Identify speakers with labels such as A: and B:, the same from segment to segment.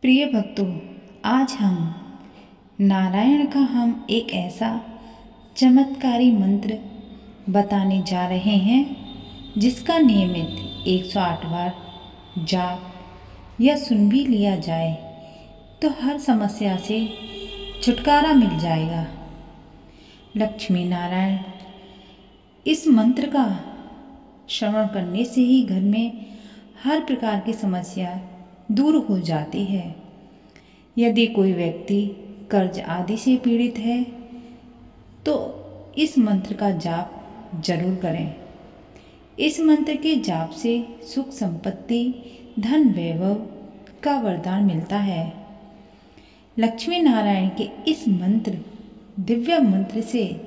A: प्रिय भक्तों, आज हम एक ऐसा चमत्कारी मंत्र बताने जा रहे हैं जिसका नियमित 108 बार जाप या सुन भी लिया जाए तो हर समस्या से छुटकारा मिल जाएगा। लक्ष्मी नारायण, इस मंत्र का श्रवण करने से ही घर में हर प्रकार की समस्या दूर हो जाती है। यदि कोई व्यक्ति कर्ज आदि से पीड़ित है तो इस मंत्र का जाप जरूर करें। इस मंत्र के जाप से सुख संपत्ति, धन वैभव का वरदान मिलता है। लक्ष्मी नारायण के इस दिव्य मंत्र से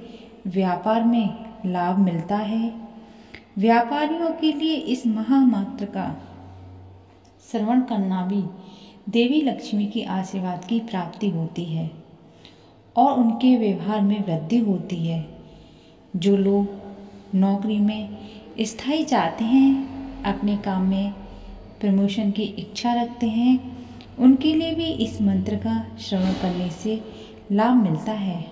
A: व्यापार में लाभ मिलता है। व्यापारियों के लिए इस महामंत्र का श्रवण करना भी देवी लक्ष्मी की आशीर्वाद की प्राप्ति होती है और उनके व्यवहार में वृद्धि होती है। जो लोग नौकरी में स्थायी चाहते हैं, अपने काम में प्रमोशन की इच्छा रखते हैं, उनके लिए भी इस मंत्र का श्रवण करने से लाभ मिलता है।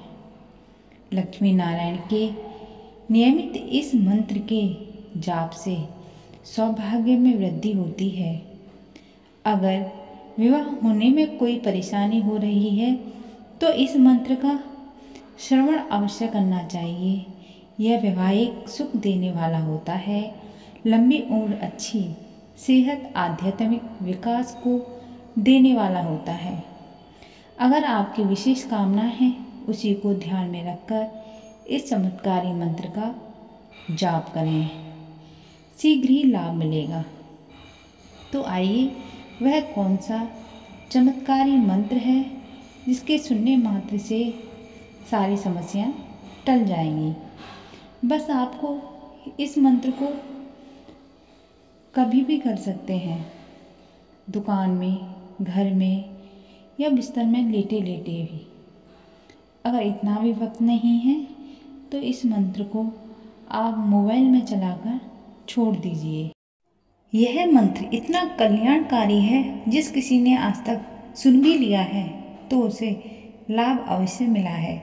A: लक्ष्मी नारायण के नियमित इस मंत्र के जाप से सौभाग्य में वृद्धि होती है। अगर विवाह होने में कोई परेशानी हो रही है तो इस मंत्र का श्रवण अवश्य करना चाहिए। यह वैवाहिक सुख देने वाला होता है। लंबी उम्र, अच्छी सेहत, आध्यात्मिक विकास को देने वाला होता है। अगर आपकी विशेष कामना है, उसी को ध्यान में रखकर इस चमत्कारी मंत्र का जाप करें, शीघ्र ही लाभ मिलेगा। तो आइए, वह कौन सा चमत्कारी मंत्र है जिसके सुनने मात्र से सारी समस्याएं टल जाएंगी। बस आपको इस मंत्र को कभी भी कर सकते हैं, दुकान में, घर में या बिस्तर में लेटे लेटे भी। अगर इतना भी वक्त नहीं है तो इस मंत्र को आप मोबाइल में चलाकर छोड़ दीजिए। यह मंत्र इतना कल्याणकारी है, जिस किसी ने आज तक सुन भी लिया है तो उसे लाभ अवश्य मिला है।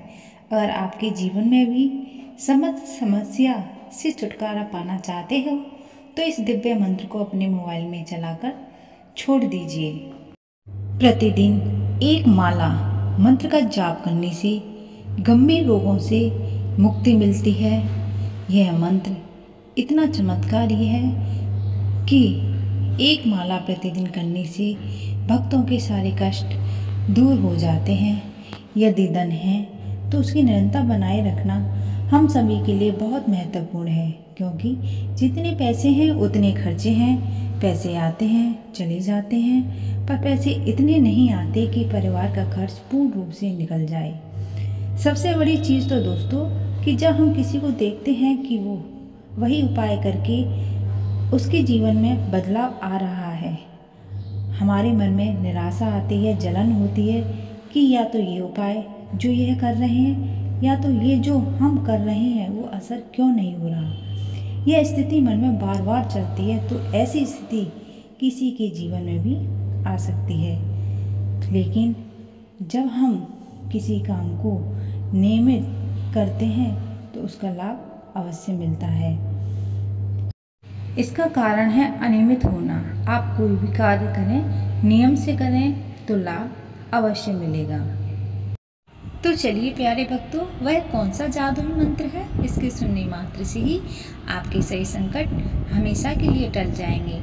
A: अगर आपके जीवन में भी समस्त समस्या से छुटकारा पाना चाहते हो तो इस दिव्य मंत्र को अपने मोबाइल में चलाकर छोड़ दीजिए। प्रतिदिन एक माला मंत्र का जाप करने से गंभीर रोगों से मुक्ति मिलती है। यह मंत्र इतना चमत्कारी है कि एक माला प्रतिदिन करने से भक्तों के सारे कष्ट दूर हो जाते हैं। यदि धन है तो उसकी निरंतर बनाए रखना हम सभी के लिए बहुत महत्वपूर्ण है, क्योंकि जितने पैसे हैं उतने खर्चे हैं। पैसे आते हैं, चले जाते हैं, पर पैसे इतने नहीं आते कि परिवार का खर्च पूर्ण रूप से निकल जाए। सबसे बड़ी चीज़ तो दोस्तों कि जब हम किसी को देखते हैं कि वो वही उपाय करके उसके जीवन में बदलाव आ रहा है, हमारे मन में निराशा आती है, जलन होती है कि या तो ये उपाय जो यह कर रहे हैं या तो ये जो हम कर रहे हैं वो असर क्यों नहीं हो रहा। यह स्थिति मन में बार बार चलती है। तो ऐसी स्थिति किसी के जीवन में भी आ सकती है, लेकिन जब हम किसी काम को नियमित करते हैं तो उसका लाभ अवश्य मिलता है। इसका कारण है अनियमित होना। आप कोई भी कार्य करें, नियम से करें तो लाभ अवश्य मिलेगा। तो चलिए प्यारे भक्तों, वह कौन सा जादुई मंत्र है इसके सुनने मात्र से ही आपके सही संकट हमेशा के लिए टल जाएंगे।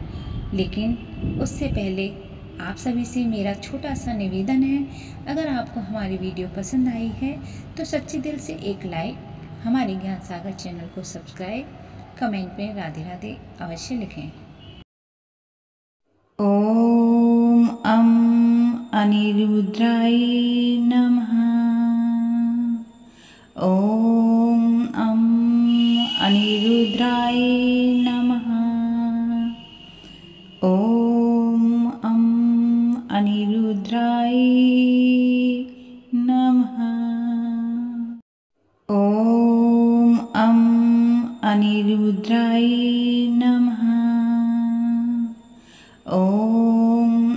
A: लेकिन उससे पहले आप सभी से मेरा छोटा सा निवेदन है, अगर आपको हमारी वीडियो पसंद आई है तो सच्चे दिल से एक लाइक, हमारे ज्ञान सागर चैनल को सब्सक्राइब, कमेंट में राधे राधे अवश्य लिखें। ओम अनिरुद्राय नमः। ओम अनिरुद्राय नमः। ओम अनिरुद्राय नमः। ओम अनिरुद्राय नमः। ओम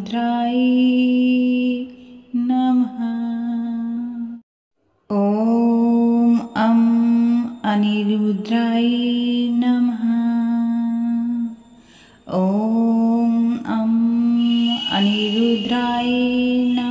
A: अनिरुद्राय नमः। ॐ अनिरुद्राय नमः।